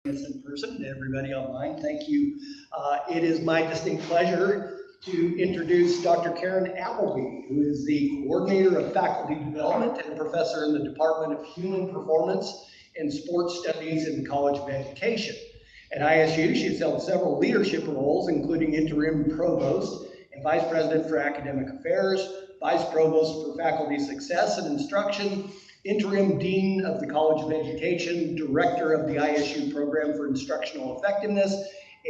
In person, to everybody online, thank you. It is my distinct pleasure to introduce Dr. Karen Appleby, who is the coordinator of faculty development and professor in the Department of Human Performance and Sports Studies in the College of Education. At ISU, she has held several leadership roles, including interim provost and vice president for academic affairs, vice provost for faculty success and instruction, interim dean of the College of Education, director of the ISU Program for Instructional Effectiveness,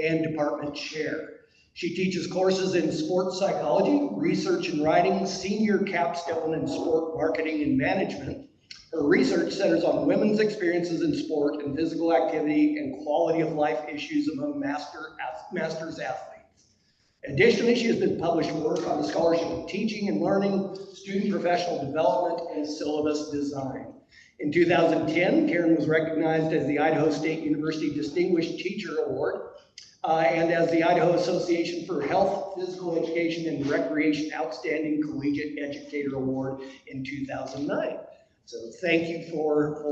and department chair. She teaches courses in sports psychology, research and writing, senior capstone in sport marketing and management. Her research centers on women's experiences in sport and physical activity and quality of life issues among masters athletes. Additionally, she has been published work on the scholarship of teaching and learning, student professional development, and syllabus design. In 2010, Karen was recognized as the Idaho State University Distinguished Teacher Award and as the Idaho Association for Health, Physical Education, and Recreation Outstanding Collegiate Educator Award in 2009. So thank you for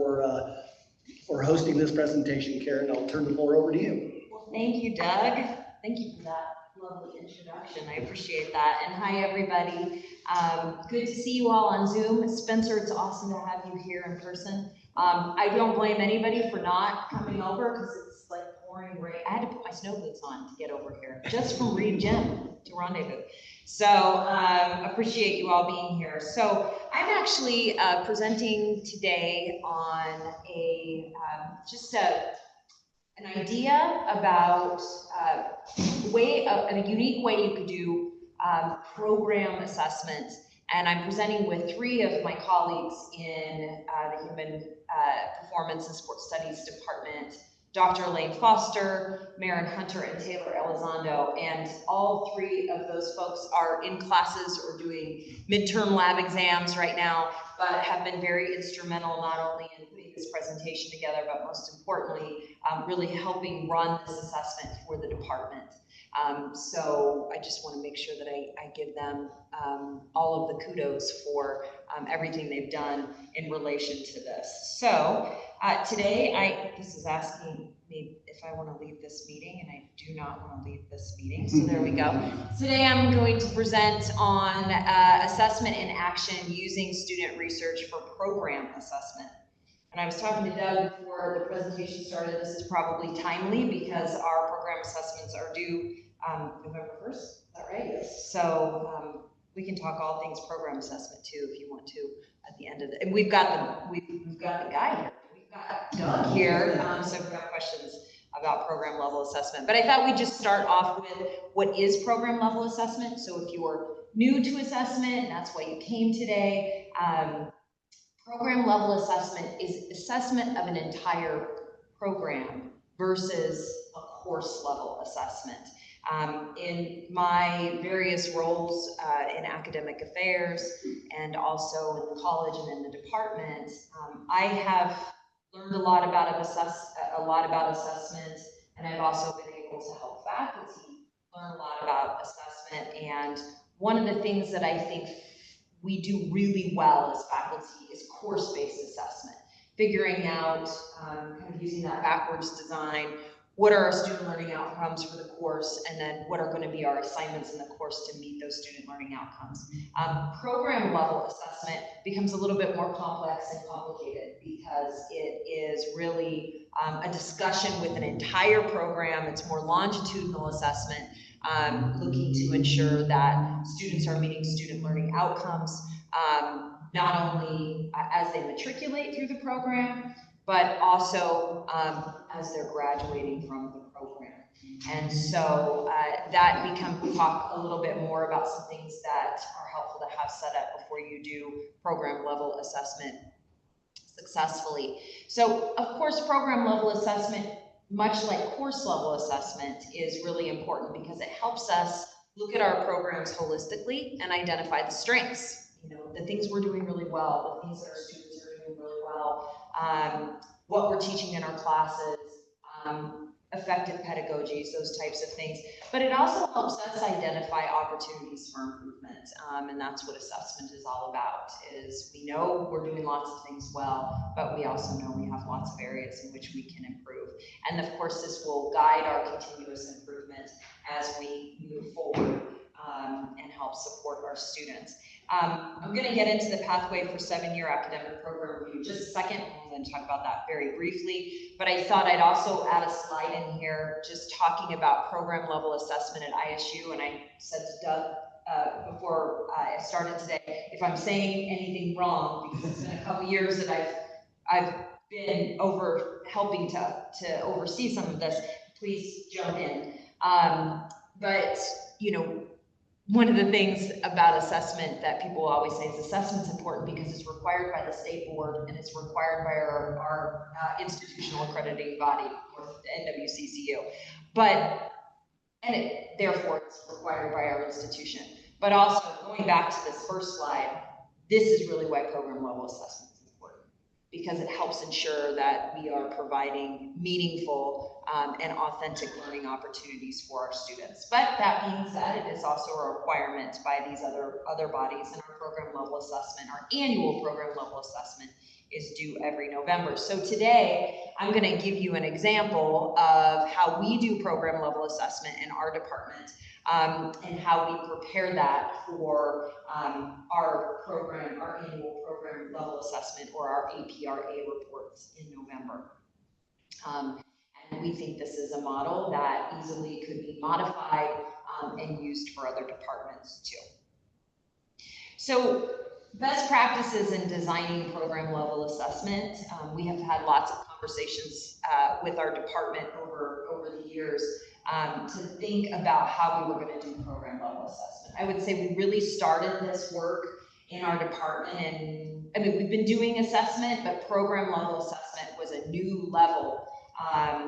hosting this presentation, Karen. I'll turn the floor over to you. Well, thank you, Doug. Thank you for that lovely introduction. I appreciate that. And hi, everybody. Good to see you all on Zoom. Spencer, it's awesome to have you here in person. I don't blame anybody for not coming over because it's like pouring rain. I had to put my snow boots on to get over here, just from Reed Gym to Rendezvous. So appreciate you all being here. So I'm actually presenting today on an idea about a unique way you could do program assessment. And I'm presenting with three of my colleagues in the Human Performance and Sports Studies Department, Dr. Elaine Foster, Maren Hunter, and Taylor Elizondo. And all three of those folks are in classes or doing midterm lab exams right now, but have been very instrumental not only in putting this presentation together, but most importantly, really helping run this assessment for the department. So I just want to make sure that I give them all of the kudos for everything they've done in relation to this. So today, this is asking me if I want to leave this meeting, and I do not want to leave this meeting, so there we go. Today I'm going to present on assessment in action using student research for program assessment. And I was talking to Doug before the presentation started. This is probably timely because our program assessments are due November 1st, is that right? Yes. So we can talk all things program assessment too if you want to at the end of it. And we've got the guy here. We've got Doug here, so if you've got questions about program level assessment. But I thought we'd just start off with what is program level assessment. So if you're new to assessment, and that's why you came today, program level assessment is assessment of an entire program versus a course level assessment. In my various roles in academic affairs and also in the college and in the department, I have learned a lot about assessment, and I've also been able to help faculty learn a lot about assessment. And one of the things that I think we do really well as faculty is course-based assessment, figuring out, kind of using that backwards design, what are our student learning outcomes for the course, and then what are going to be our assignments in the course to meet those student learning outcomes. Program level assessment becomes a little bit more complex and complicated because it is really a discussion with an entire program. It's more longitudinal assessment, looking to ensure that students are meeting student learning outcomes, not only as they matriculate through the program, but also as they're graduating from the program. And so we'll talk a little bit more about some things that are helpful to have set up before you do program level assessment successfully. So of course, program level assessment, much like course level assessment, is really important because it helps us look at our programs holistically and identify the strengths, the things we're doing really well, the things that our students are doing really well, what we're teaching in our classes, effective pedagogies, those types of things. But it also helps us identify opportunities for improvement, and that's what assessment is all about, is we know we're doing lots of things well, but we also know we have lots of areas in which we can improve. And of course, this will guide our continuous improvement as we move forward and help support our students. I'm going to get into the pathway for 7-year academic program review in just a second. I'm going to talk about that very briefly, but I thought I'd also add a slide in here just talking about program level assessment at ISU. And I said to Doug before I started today, if I'm saying anything wrong, because it's been a couple years that I've been helping to oversee some of this, please jump in. But you know, one of the things about assessment that people always say is assessment's important because it's required by the state board and it's required by our institutional accrediting body, or the NWCCU. Therefore it's required by our institution. But also, going back to this first slide, this is really why program level assessment is important, because it helps ensure that we are providing meaningful and authentic learning opportunities for our students. But that being said, it is also a requirement by these other bodies, and our program level assessment, our annual program level assessment, is due every November. So today, I'm going to give you an example of how we do program level assessment in our department, and how we prepare that for our annual program level assessment, or our APRA reports in November. And we think this is a model that easily could be modified and used for other departments too. So best practices in designing program level assessment. We have had lots of conversations with our department over the years to think about how we were going to do program level assessment. I would say we really started this work in our department, and I mean, we've been doing assessment, but program level assessment was a new level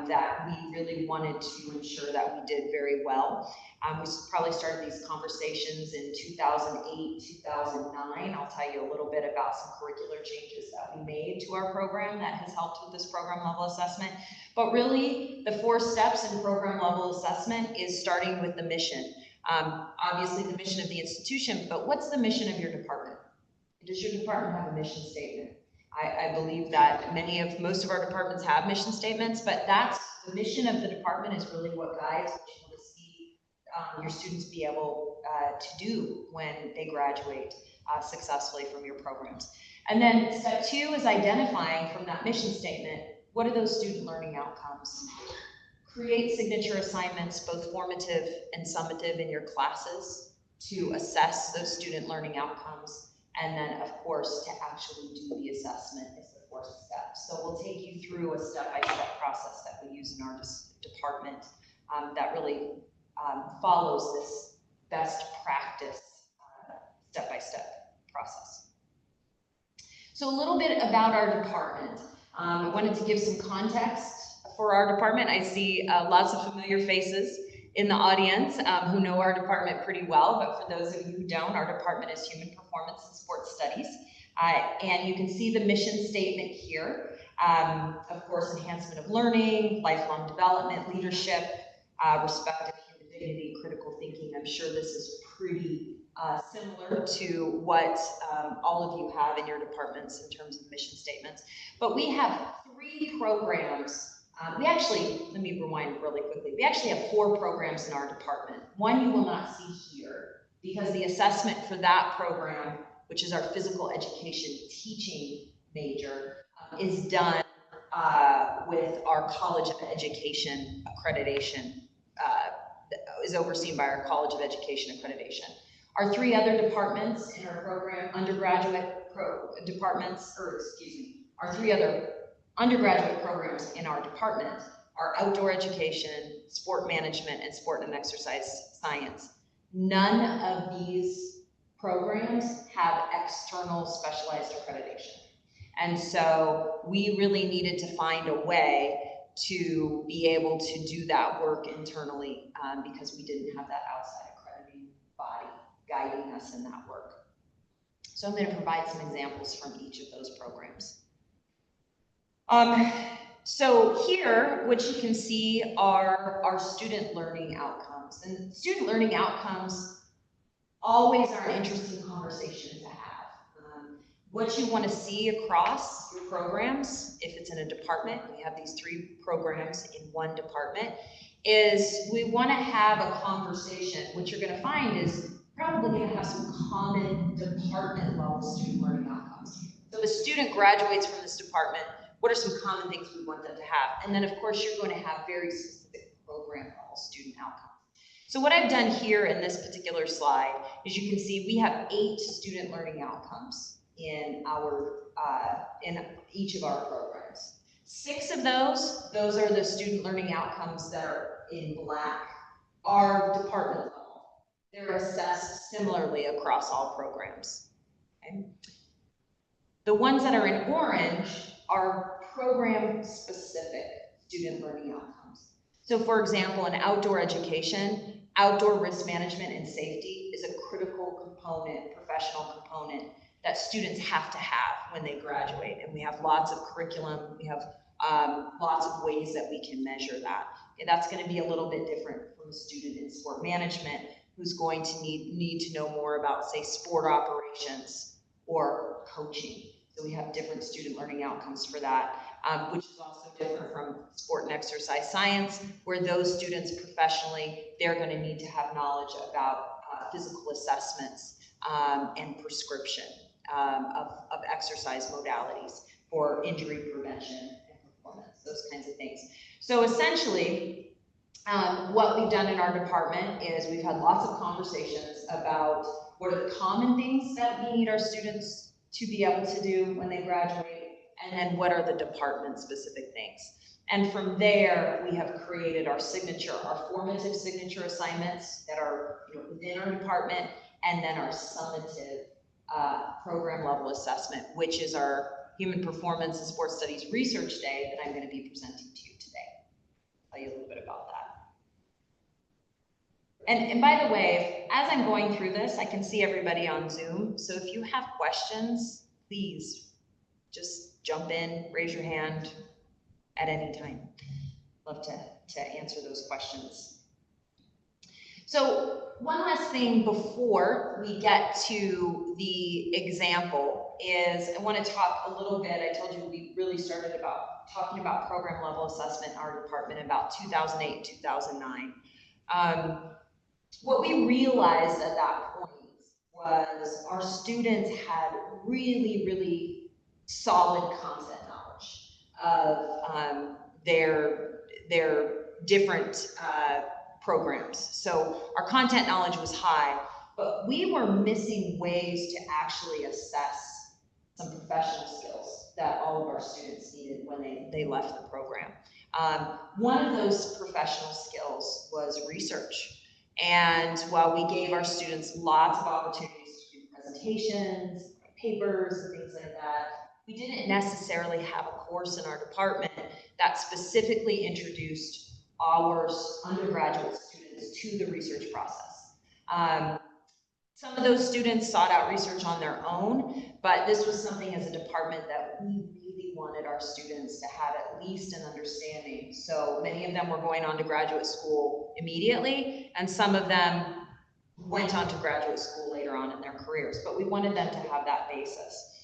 that we really wanted to ensure that we did very well. We probably started these conversations in 2008, 2009. I'll tell you a little bit about some curricular changes that we made to our program that has helped with this program level assessment. But really, the 4 steps in program level assessment is starting with the mission. Obviously the mission of the institution, but what's the mission of your department? Does your department have a mission statement? I believe that most of our departments have mission statements, but that's the mission of the department is really what guides what you want to see your students be able to do when they graduate successfully from your programs. And then step 2 is identifying from that mission statement, what are those student learning outcomes? Create signature assignments, both formative and summative, in your classes to assess those student learning outcomes. And then, of course, to actually do the assessment is the 4th step. So we'll take you through a step-by-step process that we use in our department that really follows this best practice step-by-step process. So a little bit about our department. I wanted to give some context for our department. I see lots of familiar faces in the audience who know our department pretty well, but for those of you who don't, our department is Human Performance and Sports Studies. And you can see the mission statement here. Of course, enhancement of learning, lifelong development, leadership, respect of human dignity, critical thinking. I'm sure this is pretty similar to what all of you have in your departments in terms of mission statements. But we have 3 programs. Let me rewind really quickly. We actually have 4 programs in our department. One you will not see here, because the assessment for that program, which is our physical education teaching major, is done with our College of Education accreditation, is overseen by our College of Education accreditation. Our 3 other departments in our program, our 3 other undergraduate programs in our department are outdoor education, sport management, and sport and exercise science. None of these programs have external specialized accreditation. And so we really needed to find a way to be able to do that work internally because we didn't have that outside accrediting body guiding us in that work. So I'm going to provide some examples from each of those programs. So here, what you can see are our student learning outcomes. And student learning outcomes always are an interesting conversation to have. What you want to see across your programs, if it's in a department, we have these 3 programs in one department, is we want to have a conversation. What you're going to find is probably going to have some common department level student learning outcomes. So if a student graduates from this department, what are some common things we want them to have? And then of course you're going to have very specific program level student outcomes. So what I've done here in this particular slide is you can see we have 8 student learning outcomes in each of our programs. 6 of those are the student learning outcomes that are in black, are department level. They're assessed similarly across all programs. Okay? The ones that are in orange are program specific student learning outcomes. So for example, in outdoor education, outdoor risk management and safety is a critical component, professional component that students have to have when they graduate. And we have lots of curriculum, we have lots of ways that we can measure that. And that's going to be a little bit different from a student in sport management who's going to need to know more about, say, sport operations or coaching. So we have different student learning outcomes for that, which is also different from sport and exercise science, where those students professionally, they're going to need to have knowledge about physical assessments and prescription of exercise modalities for injury prevention and performance, those kinds of things. So essentially, what we've done in our department is we've had lots of conversations about what are the common things that we need our students to be able to do when they graduate, and then what are the department specific things. And from there, we have created our signature, our formative signature assignments that are within our department, and then our summative program level assessment, which is our Human Performance and Sports Studies Research Day that I'm going to be presenting to you today. I'll tell you a little bit about that. And by the way, as I'm going through this, I can see everybody on Zoom. So if you have questions, please just jump in, raise your hand at any time. Love to answer those questions. So one last thing before we get to the example is I want to talk a little bit. I told you we really started talking about program level assessment in our department about 2008, 2009. What we realized at that point was our students had really, really solid content knowledge of their different programs. So our content knowledge was high, but we were missing ways to actually assess some professional skills that all of our students needed when they left the program. One of those professional skills was research. And while we gave our students lots of opportunities to do presentations, papers, and things like that, we didn't necessarily have a course in our department that specifically introduced our undergraduate students to the research process. Some of those students sought out research on their own, but this was something as a department that we really wanted our students to have at least an understanding. So many of them were going on to graduate school immediately, and some of them went on to graduate school later on in their careers, but we wanted them to have that basis.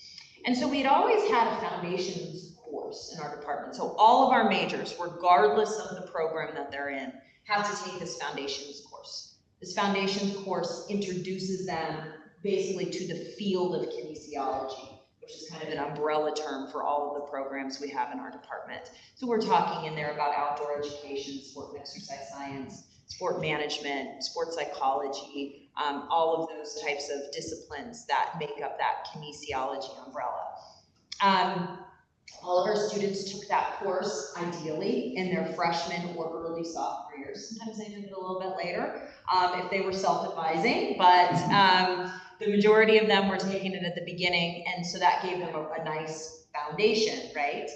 And so we'd always had a foundations course in our department. So all of our majors, regardless of the program that they're in, have to take this foundations course. This foundations course introduces them basically to the field of kinesiology, which is kind of an umbrella term for all of the programs we have in our department. So we're talking in there about outdoor education, sport and exercise science, sport management, sport psychology, all of those types of disciplines that make up that kinesiology umbrella. All of our students took that course, ideally, in their freshman or early sophomore years. Sometimes they did it a little bit later, if they were self-advising, but the majority of them were taking it at the beginning, and so that gave them a nice foundation, right?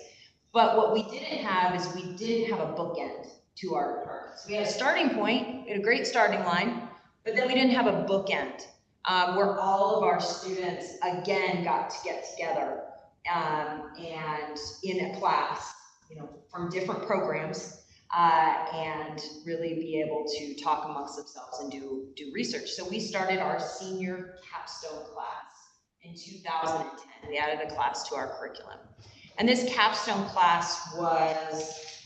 But what we didn't have is we didn't have a bookend to our department. So we had a starting point, we had a great starting line, but then we didn't have a bookend where all of our students, again, got to get together and in a class from different programs and really be able to talk amongst themselves and do research. So we started our senior capstone class in 2010. We added a class to our curriculum. And this capstone class was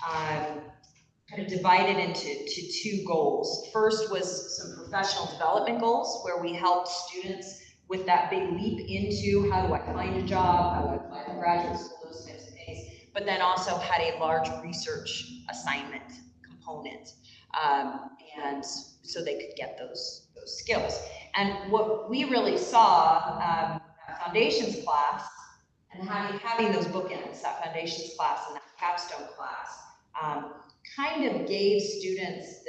kind of divided into two goals. First was some professional development goals where we helped students with that big leap into how do I find a job, how do I apply to graduate school, those types of things, but then also had a large research assignment component. And so they could get those skills. And what we really saw, that foundations class, and having those bookends, that foundations class and that capstone class, kind of gave students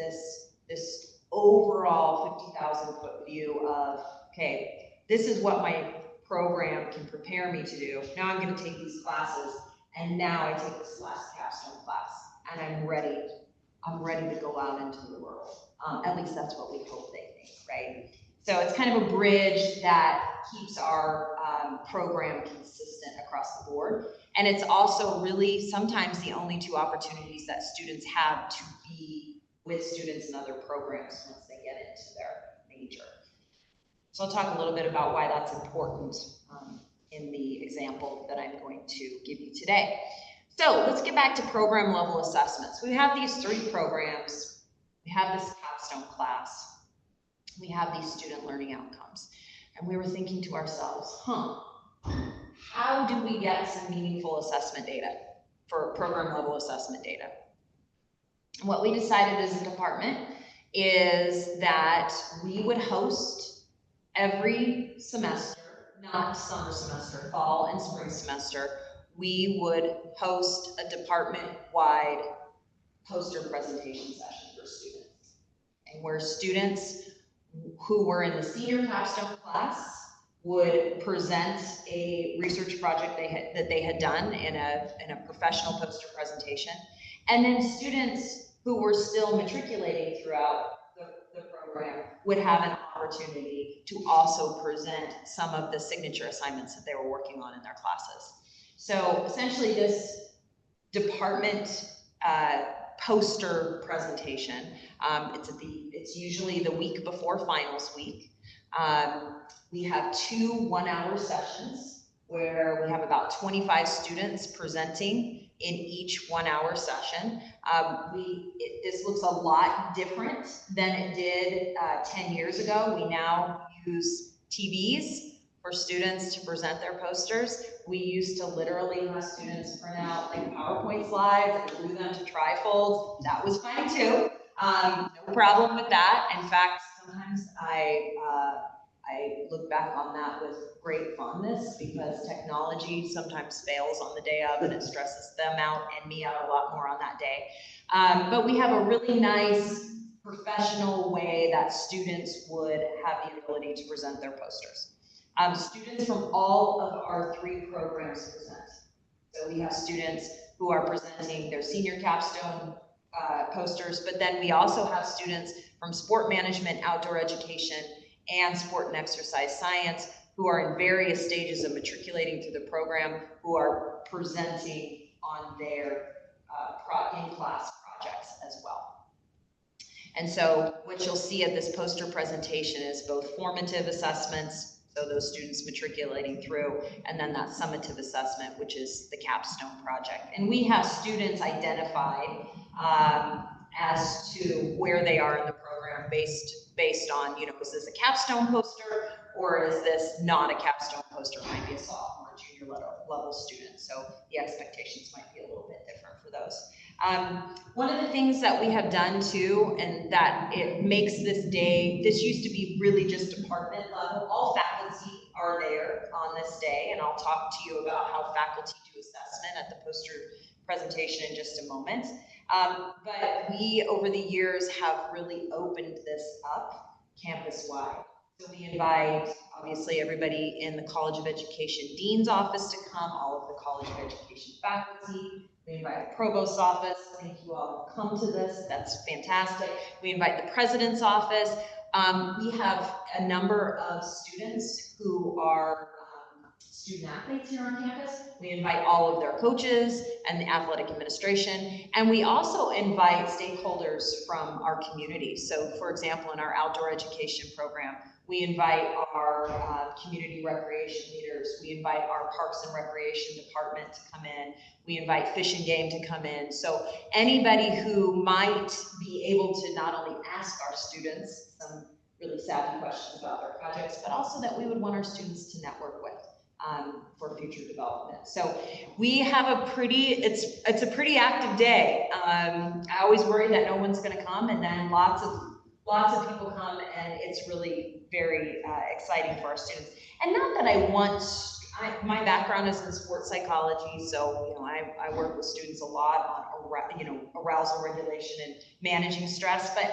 this overall 50,000 foot view of, okay, this is what my program can prepare me to do. Now I'm going to take these classes, and now I take this last capstone class, and I'm ready to go out into the world. At least that's what we hope they think, right? So it's kind of a bridge that keeps our program consistent across the board. And it's also really sometimes the only two opportunities that students have to be with students in other programs once they get into their major. So I'll talk a little bit about why that's important in the example that I'm going to give you today. So let's get back to program level assessments. We have these three programs. We have this capstone class. We have these student learning outcomes. And we were thinking to ourselves, how do we get some meaningful assessment data for program level assessment data? And what we decided as a department is that we would host every semester, not summer semester, fall and spring semester, we would host a department-wide poster presentation session for students. And where students who were in the senior capstone class would present a research project that they had done in a professional poster presentation. And then students who were still matriculating throughout the program would have an opportunity to also present some of the signature assignments that they were working on in their classes. So essentially this department poster presentation, it's usually the week before finals week. We have 2 one-hour sessions where we have about 25 students presenting in each 1-hour session. This looks a lot different than it did 10 years ago. We now use TVs for students to present their posters. We used to literally have students print out like PowerPoint slides and glue them to trifolds. That was fine too. No problem with that. In fact, sometimes I look back on that with great fondness because technology sometimes fails on the day of and it stresses them out and me out a lot more on that day. But we have a really nice professional way that students would have the ability to present their posters. Students from all of our 3 programs present. So we have students who are presenting their senior capstone posters, but then we also have students from sport management, outdoor education, and sport and exercise science who are in various stages of matriculating through the program who are presenting on their in-class projects as well. And so what you'll see at this poster presentation is both formative assessments, so those students matriculating through, and then that summative assessment, which is the capstone project. And we have students identified as to where they are in the program based on, is this a capstone poster or is this not a capstone poster? It might be a sophomore, junior level student. So the expectations might be a little bit different for those. One of the things that we have done too, and that it makes this used to be really just department level. All faculty are there on this day, and I'll talk to you about how faculty do assessment at the poster presentation in just a moment. But we, over the years, have really opened this up campus-wide. So we invite, obviously, everybody in the College of Education Dean's office to come, all of the College of Education faculty. We invite the Provost's office. Thank you all for coming to this. That's fantastic. We invite the President's office. We have a number of students who are student athletes here on campus. We invite all of their coaches and the athletic administration. And we also invite stakeholders from our community. So for example, in our outdoor education program, we invite our community recreation leaders. We invite our Parks and Recreation department to come in. We invite Fish and Game to come in. So anybody who might be able to not only ask our students some really savvy questions about their projects, but also that we would want our students to network with for future development. So we have a pretty, it's a pretty active day. I always worry that no one's gonna come, and then lots of people come, and it's really very exciting for our students. And not that I want, my background is in sports psychology, so you know I work with students a lot on arousal regulation and managing stress, but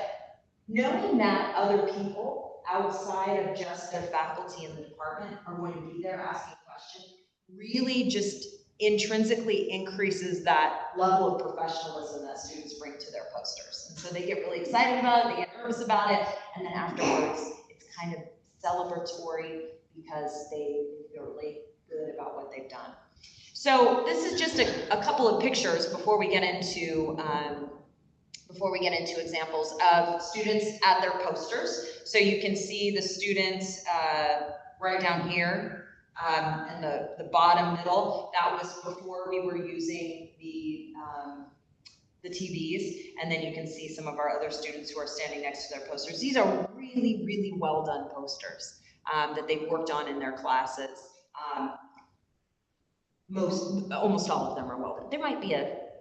knowing that other people outside of just their faculty in the department are going to be there asking questions really just intrinsically increases that level of professionalism that students bring to their posters. And so they get really excited about it, they get nervous about it, and then afterwards it's kind of celebratory because they feel really good about what they've done. So this is just a couple of pictures before we get into examples of students at their posters. So you can see the students right down here in the bottom middle. That was before we were using the TVs, and then you can see some of our other students who are standing next to their posters. These are really, really well done posters that they've worked on in their classes. Almost all of them are well done. There might be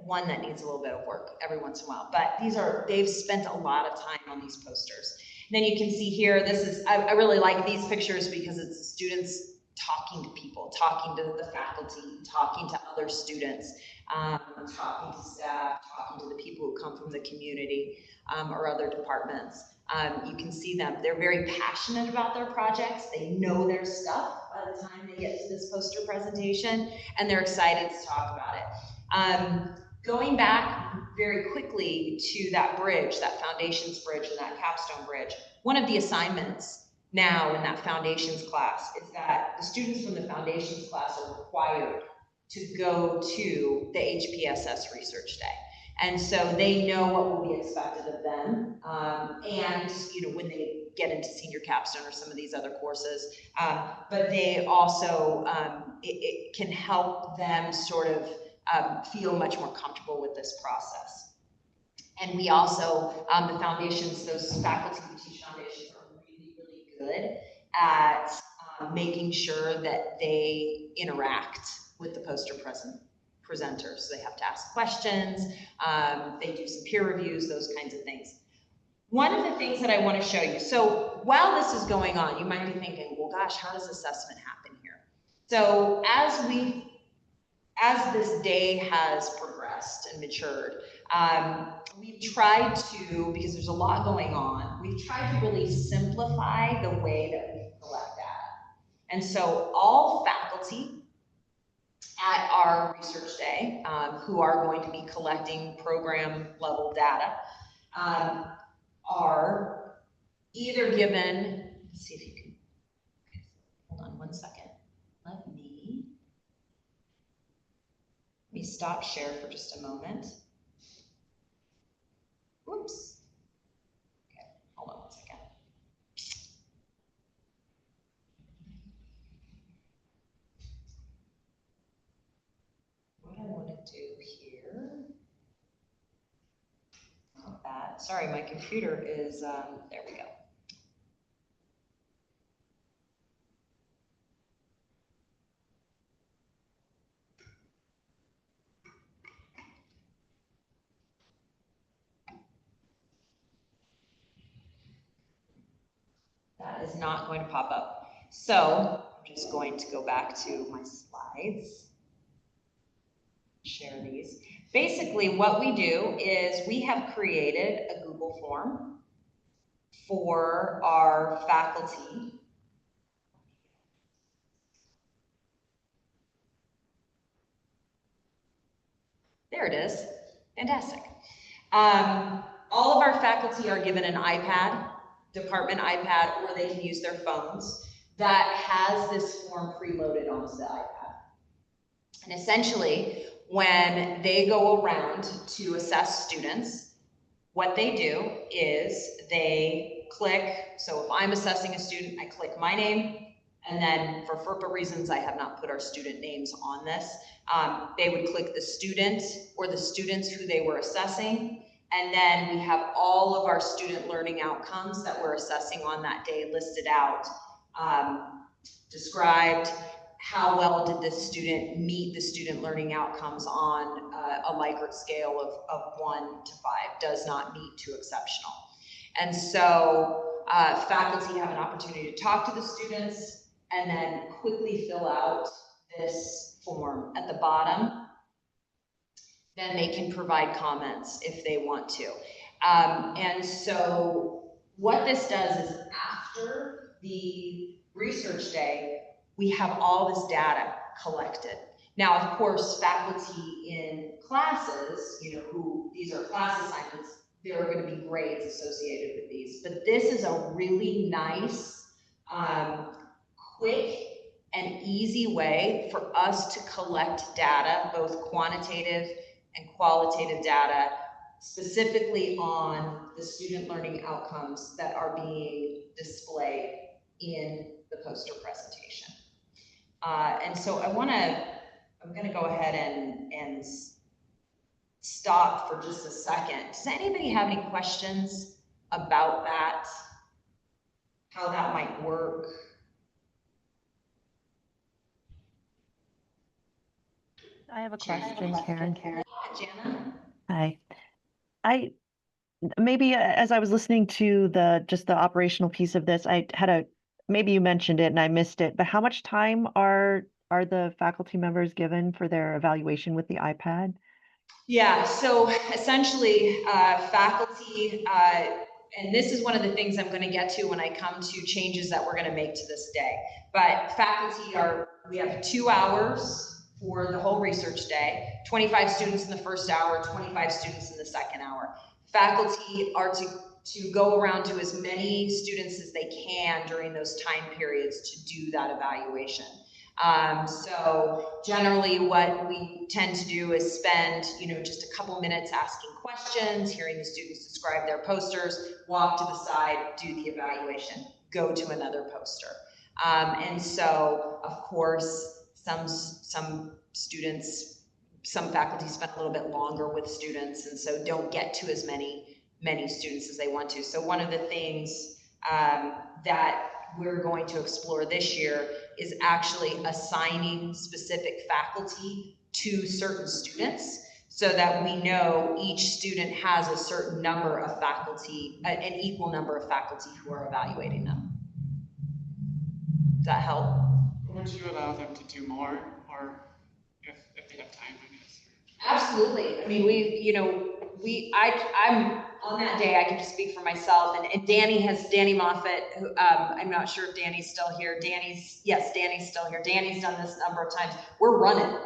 one that needs a little bit of work every once in a while, but they've spent a lot of time on these posters. And then you can see here, I really like these pictures because it's students talking to people, talking to the faculty, talking to other students, talking to staff, talking to the people who come from the community or other departments. You can see them, they're very passionate about their projects. They know their stuff by the time they get to this poster presentation, and they're excited to talk about it. Going back very quickly to that bridge, that foundations bridge and that capstone bridge, one of the assignments now in that foundations class is that the students from the foundations class are required to go to the HPSS Research Day. And so they know what will be expected of them. And when they get into senior capstone or some of these other courses, but they also, it can help them sort of feel much more comfortable with this process. And we also, the foundations, those faculty who teach foundations are really, really good at making sure that they interact with the poster presenters. They have to ask questions, they do some peer reviews, those kinds of things. One of the things that I want to show you, so while this is going on, you might be thinking, well, gosh, how does assessment happen here? So as this day has progressed and matured, we've tried to, because there's a lot going on, we've tried to really simplify the way that we collect data. And so all faculty at our research day, who are going to be collecting program level data, are either given, let's see if you can, okay, hold on one second. Let me stop share for just a moment. Whoops. Okay, hold on one second. What I want to do here, not that. Sorry, my computer is, there we go. That is not going to pop up. So I'm just going to go back to my slides, share these. Basically what we do is we have created a Google form for our faculty. There it is, fantastic. All of our faculty are given an iPad, department iPad, or they can use their phones. that has this form preloaded onto the iPad. And essentially, when they go around to assess students, what they do is they click, so if I'm assessing a student, I click my name, and then for FERPA reasons, I have not put our student names on this. They would click the student or the students who they were assessing, and then we have all of our student learning outcomes that we're assessing on that day listed out, described. How well did this student meet the student learning outcomes on a Likert scale of 1 to 5, does not meet to exceptional. And so faculty have an opportunity to talk to the students and then quickly fill out this form at the bottom. Then they can provide comments if they want to. And so what this does is after the research day, we have all this data collected. Now, of course, faculty in classes, who these are class assignments, there are going to be grades associated with these. But this is a really nice, quick, and easy way for us to collect data, both quantitative and qualitative data, specifically on the student learning outcomes that are being displayed in the poster presentation. And so I'm gonna go ahead and stop for just a second. Does anybody have any questions about that? How that might work? I have a question, Karen. Jana? Hi. Maybe as I was listening to just the operational piece of this, maybe you mentioned it and I missed it, but how much time are the faculty members given for their evaluation with the iPad? Yeah, so essentially faculty, and this is one of the things I'm going to get to when I come to changes that we're going to make to this day. But faculty we have 2 hours for the whole research day, 25 students in the first hour, 25 students in the second hour. Faculty are to go around to as many students as they can during those time periods to do that evaluation. So generally what we tend to do is spend, just a couple minutes asking questions, hearing the students describe their posters, walk to the side, do the evaluation, go to another poster. And so, of course, some faculty spend a little bit longer with students and so don't get to as many students as they want to. So one of the things that we're going to explore this year is actually assigning specific faculty to certain students so that we know each student has a certain number of faculty, an equal number of faculty who are evaluating them. Does that help? Would you allow them to do more, or if they have time, I guess? Absolutely. I mean, I'm on that day, I can just speak for myself, and Danny Moffett, who, I'm not sure if Danny's still here. Yes, Danny's still here. Danny's done this a number of times. We're running,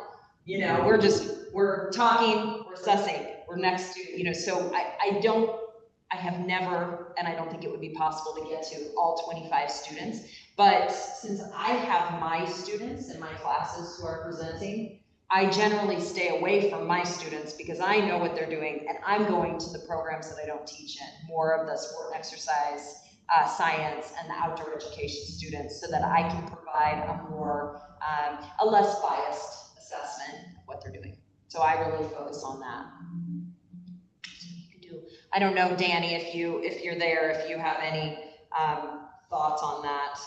we're talking, we're assessing, we're next to, so I have never, and I don't think it would be possible to get to all 25 students, but since I have my students in my classes who are presenting, I generally stay away from my students because I know what they're doing and I'm going to the programs that I don't teach in, more of the sport and exercise, science, and the outdoor education students so that I can provide a less biased assessment of what they're doing. So I really focus on that. I don't know, Danny, if you're there, if you have any thoughts on that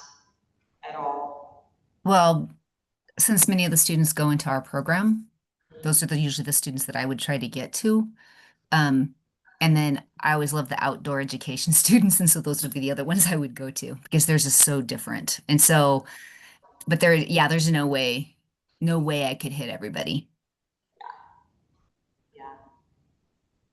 at all. Well, since many of the students go into our program, those are usually the students that I would try to get to. And then I always love the outdoor education students. And so those would be the other ones I would go to because theirs is so different. And so, but there's no way I could hit everybody. Yeah.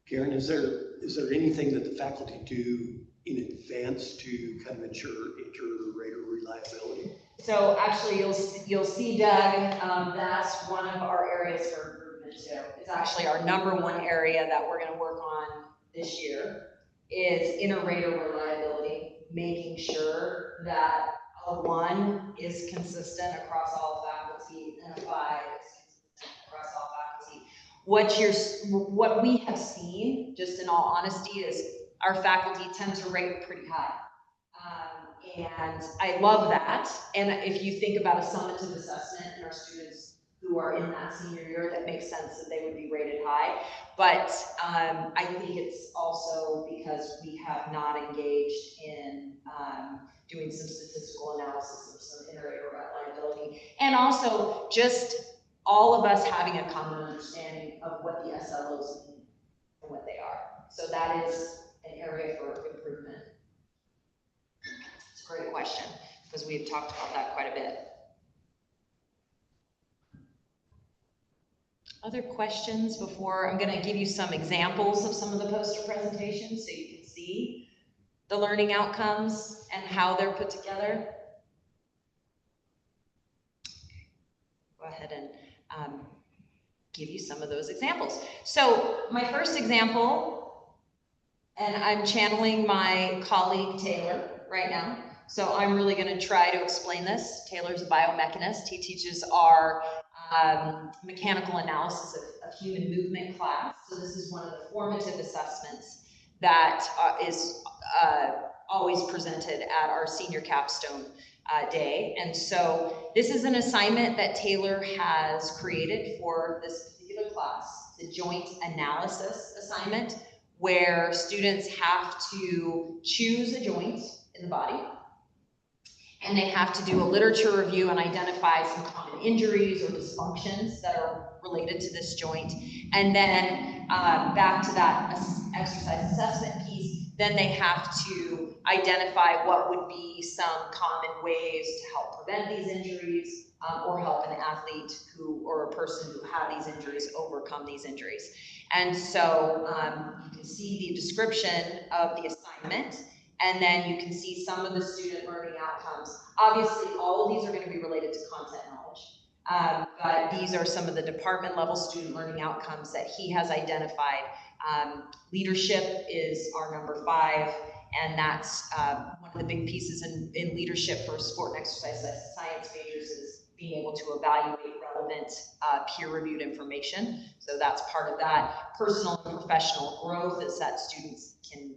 Karen, is there anything that the faculty do in advance to kind of ensure inter-rater reliability? So actually, you'll see, Doug, that's one of our areas for improvement too. It's actually our #1 area that we're going to work on this year is inter-rater reliability, making sure that A 1 is consistent across all faculty, and a 5 is consistent across all faculty. What we have seen, just in all honesty, is our faculty tend to rate pretty high. And I love that. And if you think about a summative assessment and our students who are in that senior year, that makes sense that they would be rated high. But I think it's also because we have not engaged in doing some statistical analysis of some inter-error liability. And also just all of us having a common understanding of what the SLOs mean and what they are. So that is an area for improvement. It's a great question, because we've talked about that quite a bit. Other questions before? I'm going to give you some examples of some of the poster presentations so you can see the learning outcomes and how they're put together. Go ahead and give you some of those examples. So my first example, and I'm channeling my colleague Taylor right now. So I'm really going to try to explain this. Taylor's a biomechanist. He teaches our mechanical analysis of human movement class. So this is one of the formative assessments that is always presented at our senior capstone day. And so this is an assignment that Taylor has created for this particular class, the joint analysis assignment, where students have to choose a joint in the body, and they have to do a literature review and identify some common injuries or dysfunctions that are related to this joint. And then back to that exercise assessment piece, then they have to identify what would be some common ways to help prevent these injuries or help an athlete or a person who had these injuries overcome these injuries. And so you can see the description of the assignment, and then you can see some of the student learning outcomes. Obviously, all of these are going to be related to content knowledge, but these are some of the department level student learning outcomes that he has identified. Leadership is our number 5, and that's one of the big pieces in leadership for sport and exercise science majors is being able to evaluate relevant peer-reviewed information. So that's part of that. Personal and professional growth is that students can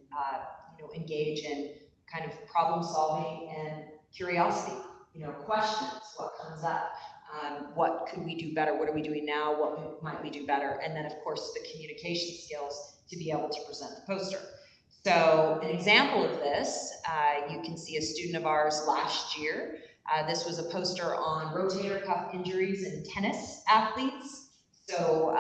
engage in kind of problem solving and curiosity, questions, what comes up, what could we do better, what are we doing now, what might we do better, and then of course the communication skills to be able to present the poster. So an example of this, you can see a student of ours last year. This was a poster on rotator cuff injuries in tennis athletes. So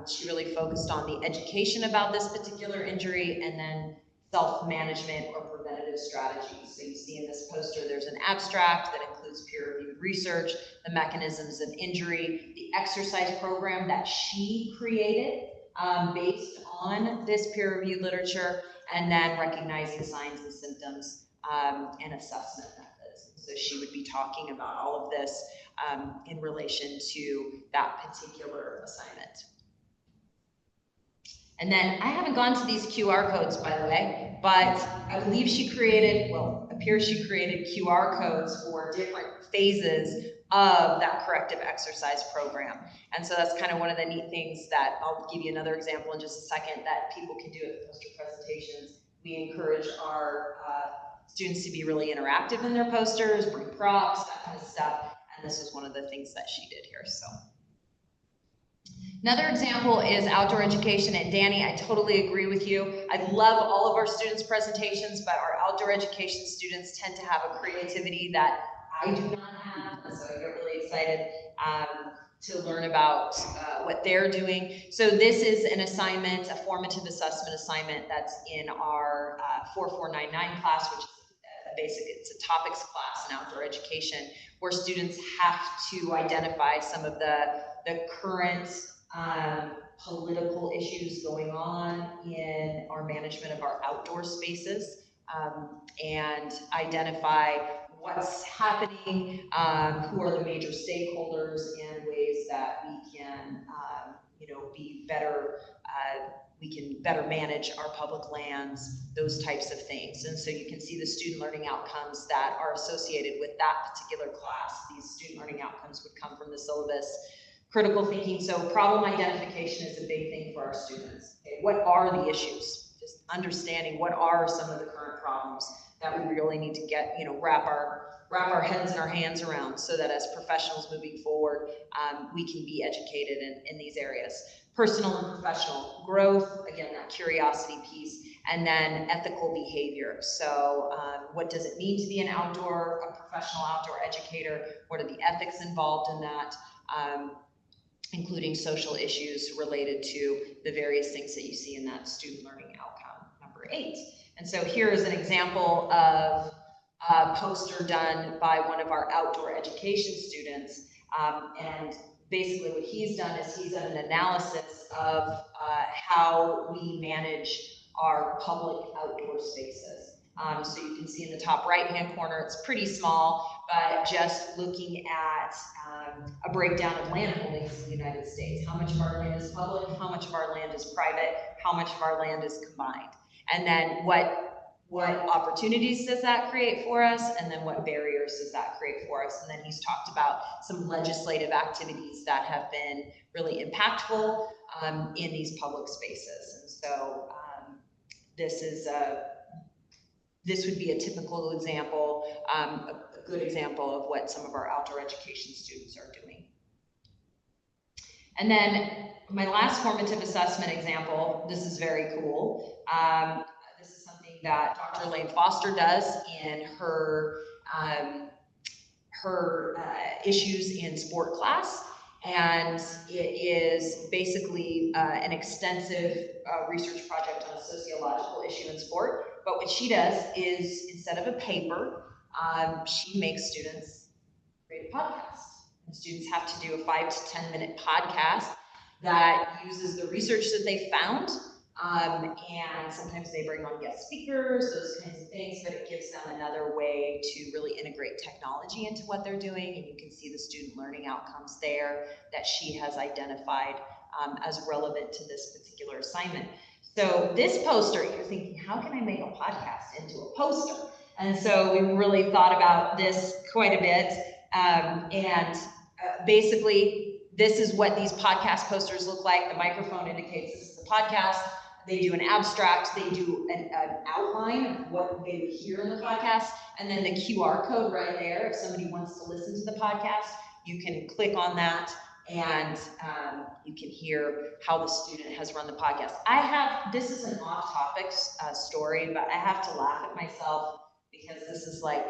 she really focused on the education about this particular injury and then self-management or preventative strategies. So you see in this poster, there's an abstract that includes peer-reviewed research, the mechanisms of injury, the exercise program that she created based on this peer-reviewed literature, and then recognizing signs and symptoms and assessment methods. So she would be talking about all of this in relation to that particular assignment. And then I haven't gone to these QR codes, by the way, but I believe she created QR codes for different phases of that corrective exercise program. And so that's kind of one of the neat things that I'll give you another example in just a second that people can do at poster presentations. We encourage our students to be really interactive in their posters, bring props, that kind of stuff. And this was one of the things that she did here. So. Another example is outdoor education, and Danny, I totally agree with you. I love all of our students' presentations, but our outdoor education students tend to have a creativity that I do not have, and so I get really excited to learn about what they're doing. So this is an assignment, a formative assessment assignment that's in our 4499 class, which is it's a topics class in outdoor education, where students have to identify some of the current political issues going on in our management of our outdoor spaces, and identify what's happening, who are the major stakeholders, and ways that we can be better, we can better manage our public lands, those types of things. And so you can see the student learning outcomes that are associated with that particular class. These student learning outcomes would come from the syllabus. Critical thinking, so problem identification is a big thing for our students. Okay, what are the issues? Just understanding what are some of the current problems that we really need to get, wrap our heads and our hands around, so that as professionals moving forward, we can be educated in these areas. Personal and professional growth, again, that curiosity piece, and then ethical behavior. So what does it mean to be a professional outdoor educator? What are the ethics involved in that? Including social issues related to the various things that you see in that student learning outcome, number 8. And so here is an example of a poster done by one of our outdoor education students. And basically what he's done is he's done an analysis of how we manage our public outdoor spaces. So you can see in the top right-hand corner, it's pretty small, but just looking at a breakdown of land holdings in the United States. How much of our land is public? How much of our land is private? How much of our land is combined? And then what opportunities does that create for us? And then what barriers does that create for us? And then he's talked about some legislative activities that have been really impactful in these public spaces. And so this would be a typical example, a good example of what some of our outdoor education students are doing. And then my last formative assessment example, this is very cool. This is something that Dr. Elaine Foster does in her issues in sport class. And it is basically an extensive research project on a sociological issue in sport. But what she does is, instead of a paper, she makes students create a podcast. And students have to do a 5 to 10 minute podcast that uses the research that they found. And sometimes they bring on guest speakers, those kinds of things, but it gives them another way to really integrate technology into what they're doing. And you can see the student learning outcomes there that she has identified as relevant to this particular assignment. So this poster, you're thinking, how can I make a podcast into a poster? And so we really thought about this quite a bit. Basically, this is what these podcast posters look like. The microphone indicates this is the podcast. They do an abstract, they do an outline of what they would hear in the podcast, and then the QR code right there. If somebody wants to listen to the podcast, you can click on that and you can hear how the student has run the podcast. This is an off-topic story, but I have to laugh at myself because this is like,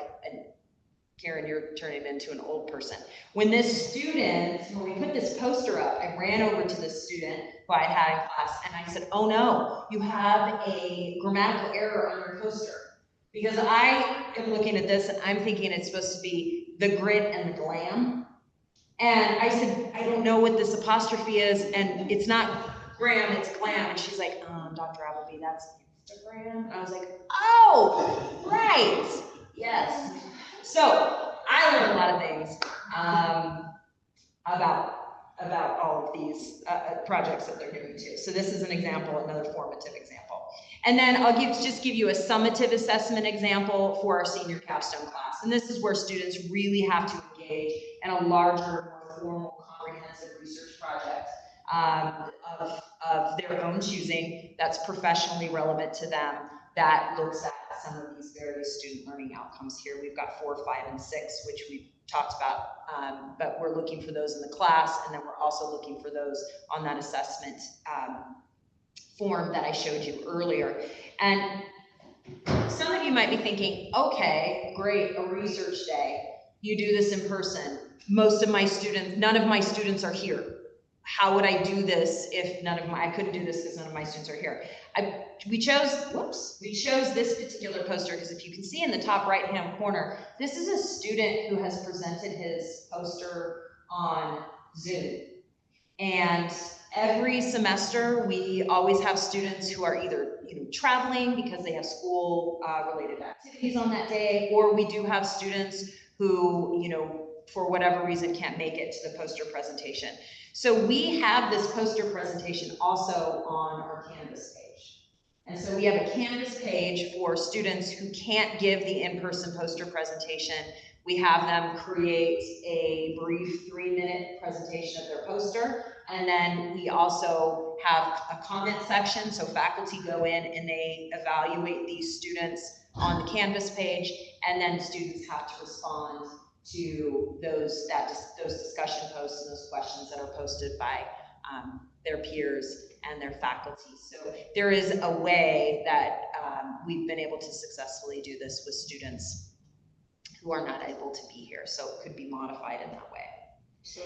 Karen, you're turning into an old person. When we put this poster up, I ran over to this student who I had in class and I said, oh no, you have a grammatical error on your poster. Because I am looking at this and I'm thinking it's supposed to be the grit and the glam. And I said, I don't know what this apostrophe is, and it's not gram, it's glam. And she's like, Dr. Appleby, that's Instagram. I was like, oh, right, yes. So I learned a lot of things about all of these projects that they're doing too. So this is an example, another formative example. And then I'll just give you a summative assessment example for our senior capstone class. And this is where students really have to engage in a larger, more formal, comprehensive research project of their own choosing that's professionally relevant to them, that looks at some of these various student learning outcomes here. We've got 4, 5, and 6, which we've talked about, but we're looking for those in the class, and then we're also looking for those on that assessment form that I showed you earlier. And some of you might be thinking, okay, great, a research day. You do this in person. None of my students are here. How would I do this if I couldn't do this because none of my students are here? We chose this particular poster because if you can see in the top right-hand corner, this is a student who has presented his poster on Zoom. And every semester, we always have students who are either traveling because they have school related activities on that day, or we do have students who for whatever reason can't make it to the poster presentation. So we have this poster presentation also on our Canvas page. And so we have a Canvas page for students who can't give the in-person poster presentation. We have them create a brief 3-minute presentation of their poster. And then we also have a comment section. So faculty go in and they evaluate these students on the Canvas page, and then students have to respond to those discussion posts and those questions that are posted by their peers and their faculty. So there is a way that we've been able to successfully do this with students who are not able to be here. So it could be modified in that way. So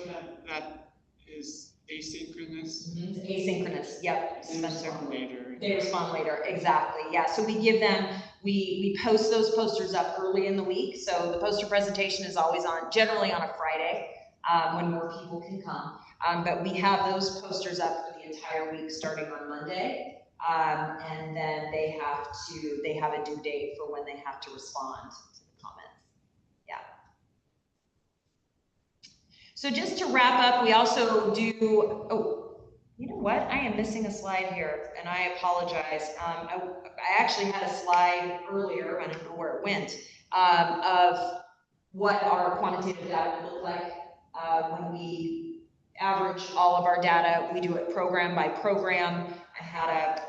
that is asynchronous? It's asynchronous, yep. They respond later. They respond later, exactly, yeah. So we give them, we post those posters up early in the week. So the poster presentation is always generally on a Friday, when more people can come. But we have those posters up for the entire week starting on Monday. And then they have a due date for when they have to respond to the comments. Yeah. So just to wrap up, we also do, you know what? I am missing a slide here, and I apologize. I actually had a slide earlier, I don't know where it went, of what our quantitative data would look like when we average all of our data. We do it program by program. I had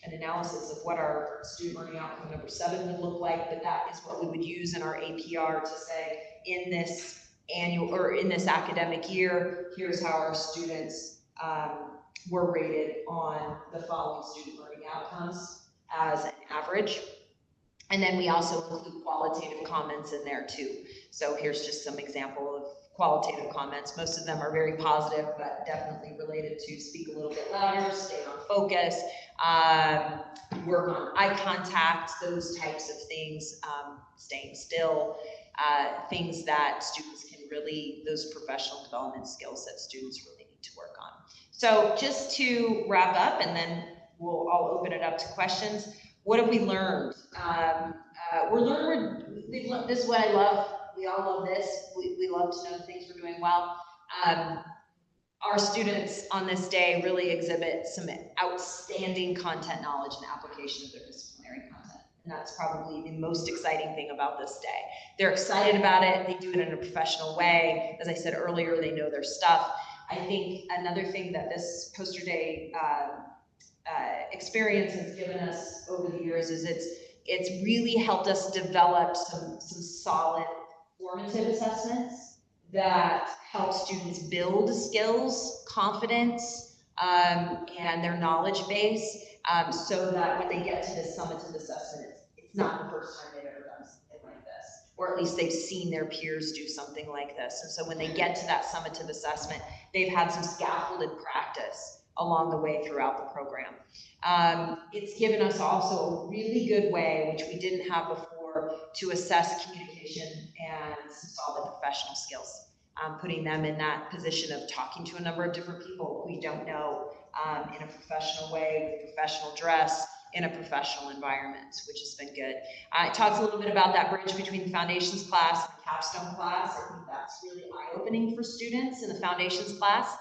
an analysis of what our student learning outcome number 7 would look like, but that is what we would use in our APR to say, in this annual or in this academic year, here's how our students were rated on the following student learning outcomes as an average. And then we also include qualitative comments in there too. So here's just some example of qualitative comments. Most of them are very positive, but definitely related to speak a little bit louder, stay on focus, work on eye contact, those types of things, staying still, things that students can really, those professional development skills that students really need to work on. So just to wrap up, and then I'll open it up to questions. What have we learned? This is what I love. We all love this. We love to know things we're doing well. Our students on this day really exhibit some outstanding content knowledge and application of their disciplinary content. And that's probably the most exciting thing about this day. They're excited about it. They do it in a professional way. As I said earlier, they know their stuff. I think another thing that this poster day experience has given us over the years is it's really helped us develop some solid formative assessments that help students build skills, confidence, and their knowledge base, so that when they get to this summative assessment, it's not the first time they've ever done something like this, or at least they've seen their peers do something like this. And so when they get to that summative assessment, they've had some scaffolded practice along the way throughout the program. It's given us also a really good way, which we didn't have before, to assess communication and some solid professional skills. Putting them in that position of talking to a number of different people who we don't know, in a professional way, with professional dress, in a professional environment, which has been good. It talks a little bit about that bridge between the foundations class and the capstone class. I think that's really eye-opening for students in the foundations class.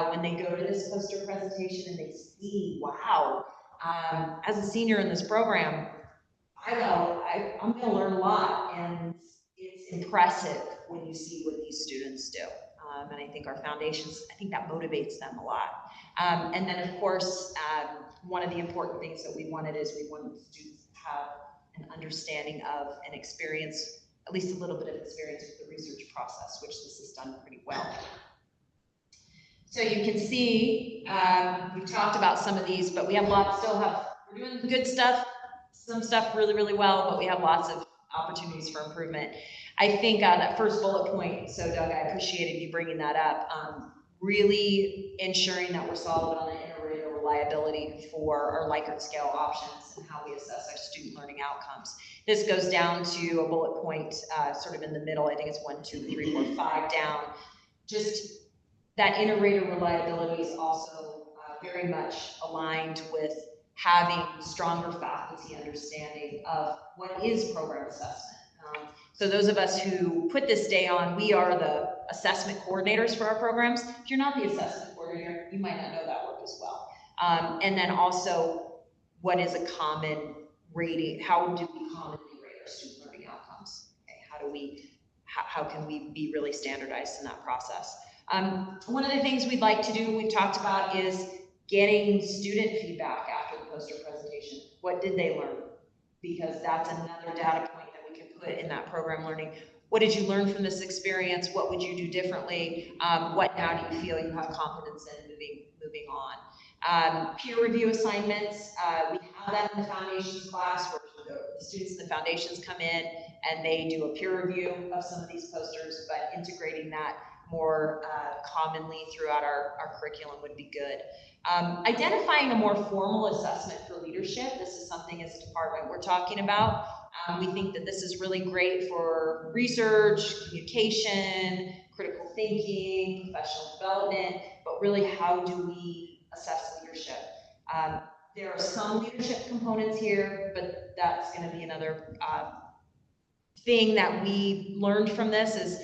When they go to this poster presentation and they see, wow, as a senior in this program, I'm gonna learn a lot, and it's impressive when you see what these students do. And I think our foundations, I think that motivates them a lot. And then of course, one of the important things that we wanted students to have an understanding of and experience, at least a little bit of experience with the research process, which this has done pretty well. So you can see, we've talked about some of these, but we have we're doing good stuff, some stuff really, really well, but we have lots of opportunities for improvement. I think that first bullet point, so Doug, I appreciated you bringing that up, really ensuring that we're solid on the iterator reliability for our Likert scale options and how we assess our student learning outcomes. This goes down to a bullet point sort of in the middle. I think it's 1, 2, 3, 4, 5 down. Just that iterator reliability is also very much aligned with having stronger faculty understanding of what is program assessment, So those of us who put this day on, we are the assessment coordinators for our programs. If you're not the assessment coordinator, you might not know that work as well. And then also, what is a common rating? How do we commonly rate our student learning outcomes? Okay, how can we be really standardized in that process? One of the things we'd like to do, we've talked about, is getting student feedback after the poster presentation. What did they learn? Because that's another data point that we can put in that program learning. What did you learn from this experience? What would you do differently? What now do you feel you have confidence in moving on? Peer review assignments, we have that in the foundations class where the students in the foundations come in and they do a peer review of some of these posters, but integrating that more commonly throughout our curriculum would be good. Identifying a more formal assessment for leadership. This is something as a department we're talking about. We think that this is really great for research, communication, critical thinking, professional development, but really how do we assess leadership? There are some leadership components here, but that's going to be another thing that we learned from this is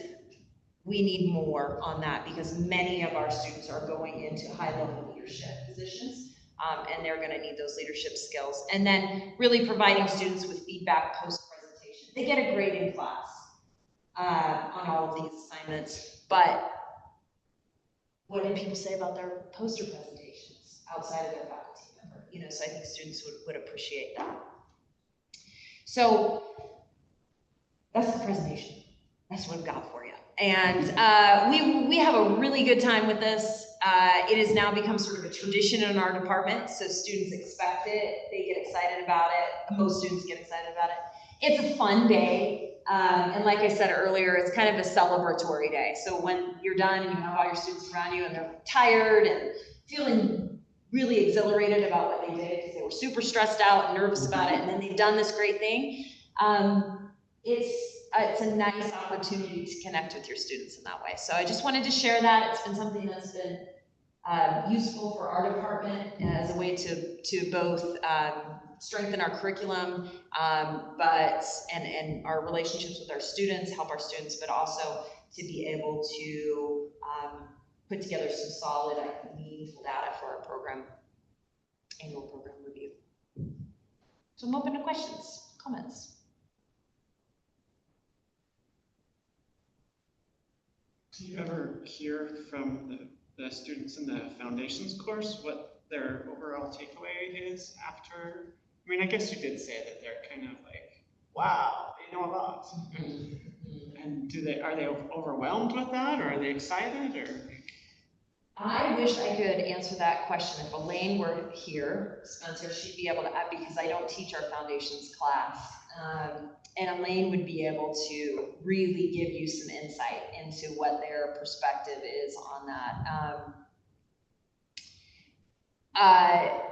we need more on that because many of our students are going into high-level leadership positions, and they're going to need those leadership skills. And then really providing students with feedback post-presentation. They get a grade in class on all of these assignments, but what did people say about their poster presentations outside of their faculty member? You know, so I think students would appreciate that. So that's the presentation. That's what I've got for you. And we have a really good time with this. It has now become sort of a tradition in our department, so students expect it, they get excited about it, most students get excited about it. It's a fun day, and like I said earlier, it's kind of a celebratory day. So when you're done and you have all your students around you and they're tired and feeling really exhilarated about what they did because they were super stressed out and nervous about it, and then they've done this great thing, it's a nice opportunity to connect with your students in that way. So I just wanted to share that. It's been something that's been useful for our department as a way to both strengthen our curriculum, and our relationships with our students, help our students, but also to be able to put together some solid, meaningful data for our annual program review. So I'm open to questions, comments. Do you ever hear from the students in the foundations course what their overall takeaway is after? I mean, I guess you did say that they're kind of like, wow, they know a lot. And are they overwhelmed with that, or are they excited, or? I wish I could answer that question. If Elaine were here, Spencer, she'd be able to, because I don't teach our foundations class. And Elaine would be able to really give you some insight into what their perspective is on that.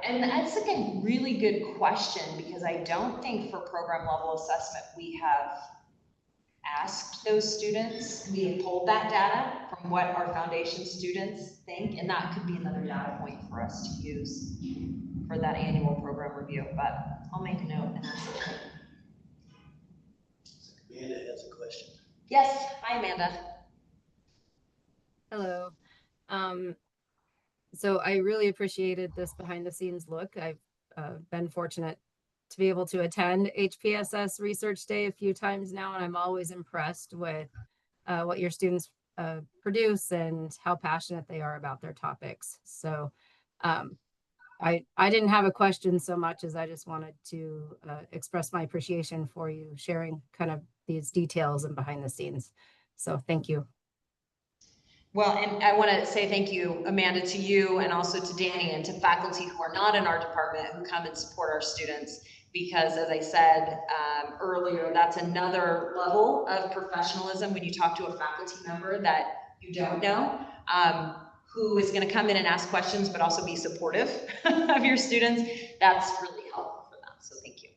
And that's like a really good question because I don't think for program level assessment we have asked those students. We have pulled that data from what our foundation students think, and that could be another data point for us to use for that annual program review, but I'll make a note and ask it. Amanda has a question. Yes, hi Amanda. Hello. So I really appreciated this behind the scenes look. I've been fortunate to be able to attend HPSS Research Day a few times now, and I'm always impressed with what your students produce and how passionate they are about their topics. So I didn't have a question so much as I just wanted to express my appreciation for you sharing kind of these details and behind the scenes. So thank you. Well, and I want to say thank you, Amanda, to you and also to Danny and to faculty who are not in our department who come and support our students. Because as I said earlier, that's another level of professionalism when you talk to a faculty member that you don't know, who is going to come in and ask questions, but also be supportive of your students. That's really helpful for them. So thank you.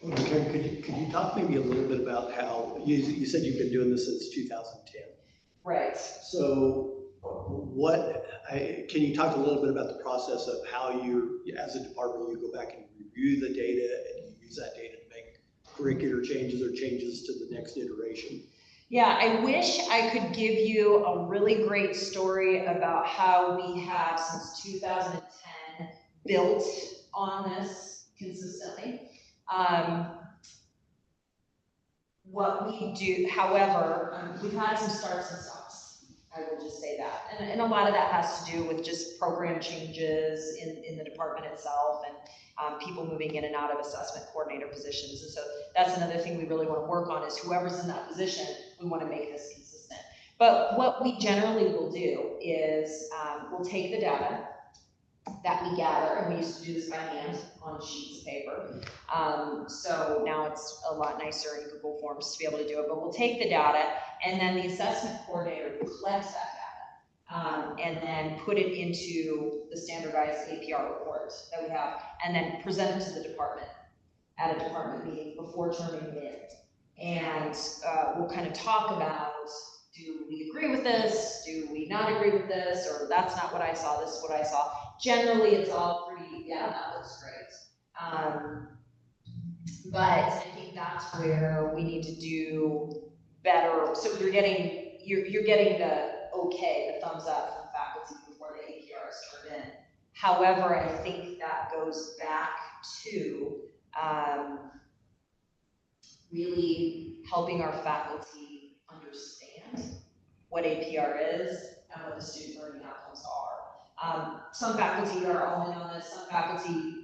Okay, could you talk maybe a little bit about how, you said you've been doing this since 2010. Right. So Can you talk a little bit about the process of how you, as a department, you go back and review the data and you use that data to make curricular changes or changes to the next iteration? Yeah, I wish I could give you a really great story about how we have since 2010 built on this consistently. What we do, however, we've had some starts and stops. I will just say that. And a lot of that has to do with just program changes in the department itself and people moving in and out of assessment coordinator positions. And so that's another thing we really want to work on is whoever's in that position, we want to make this consistent. But what we generally will do is we'll take the data that we gather, and we used to do this by hand on sheets of paper. So now it's a lot nicer in Google Forms to be able to do it, but we'll take the data and then the assessment coordinator collects that data and then put it into the standardized APR report that we have and then present it to the department at a department meeting before turning it in. And we'll kind of talk about, do we agree with this? Do we not agree with this? Or that's not what I saw, this is what I saw. Generally, it's all pretty, yeah, that looks great. But I think that's where we need to do better. So you're getting the okay, the thumbs up from faculty before the APR is turned in. However, I think that goes back to really helping our faculty understand what APR is and what the student learning outcomes are. Some faculty are all in on this, some faculty,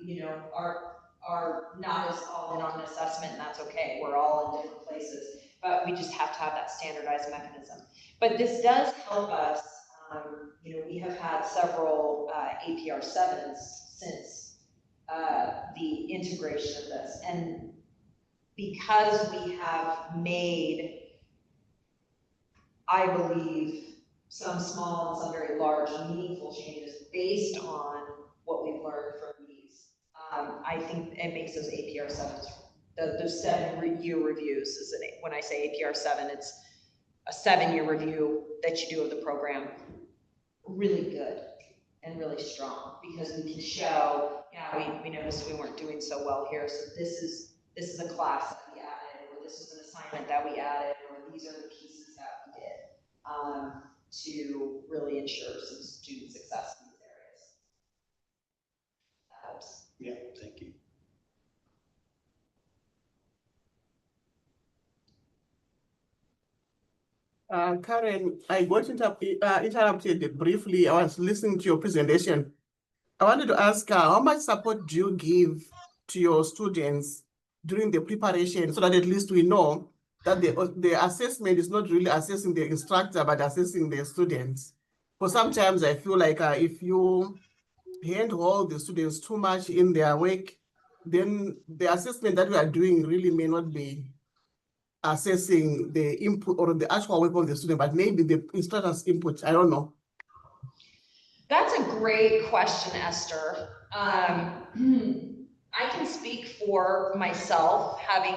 are not as all in on assessment, and that's okay. We're all in different places, but we just have to have that standardized mechanism. But this does help us. We have had several APR 7s since the integration of this, and because we have made, I believe, some small and some very large meaningful changes based on what we've learned from these. I think it makes those APR 7s, those 7-year reviews, when I say APR 7, it's a 7-year review that you do of the program, really good and really strong, because we can show, yeah, we noticed we weren't doing so well here, so this is a class that we added, or this is an assignment that we added, or these are the pieces that we did to really ensure some student success in these areas. That helps. Yeah, thank you. Karen, I got interrupted briefly. I was listening to your presentation. I wanted to ask, how much support do you give to your students during the preparation so that at least we know that the assessment is not really assessing the instructor, but assessing the students? Because sometimes I feel like if you handhold the students too much in their work, then the assessment that we are doing really may not be assessing the input or the actual work of the student, but maybe the instructor's input. I don't know. That's a great question, Esther. I can speak for myself, having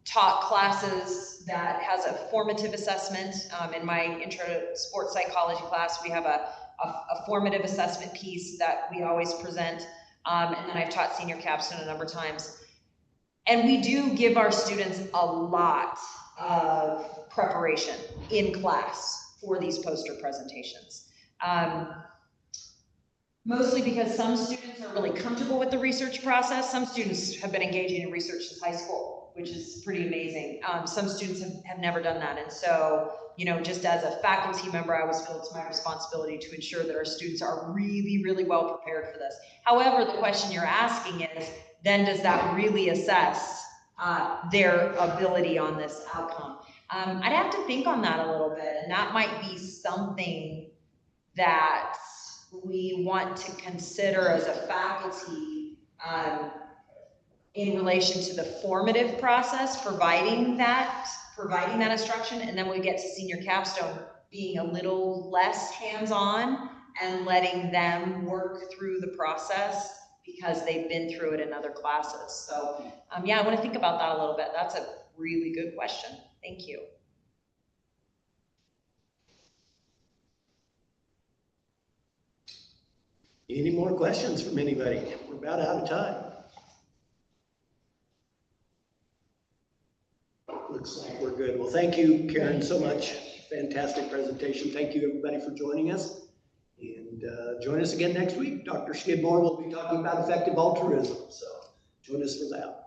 taught classes that has a formative assessment. In my intro to sports psychology class, we have a formative assessment piece that we always present. And then I've taught senior capstone a number of times. And we do give our students a lot of preparation in class for these poster presentations. Mostly because some students are really comfortable with the research process. Some students have been engaging in research since high school, which is pretty amazing. Some students have never done that. And so, just as a faculty member, I always feel it's my responsibility to ensure that our students are really, really well prepared for this. However, the question you're asking is, then does that really assess their ability on this outcome? I'd have to think on that a little bit, and that might be something that we want to consider as a faculty in relation to the formative process, providing that instruction, and then when we get to senior capstone, being a little less hands-on and letting them work through the process because they've been through it in other classes. So yeah, I want to think about that a little bit. That's a really good question. Thank you. Any more questions from anybody? We're about out of time. Looks like we're good. Well, thank you, Karen, so much. Fantastic presentation. Thank you, everybody, for joining us. And join us again next week. Dr. Skidmore will be talking about effective altruism. So join us for that.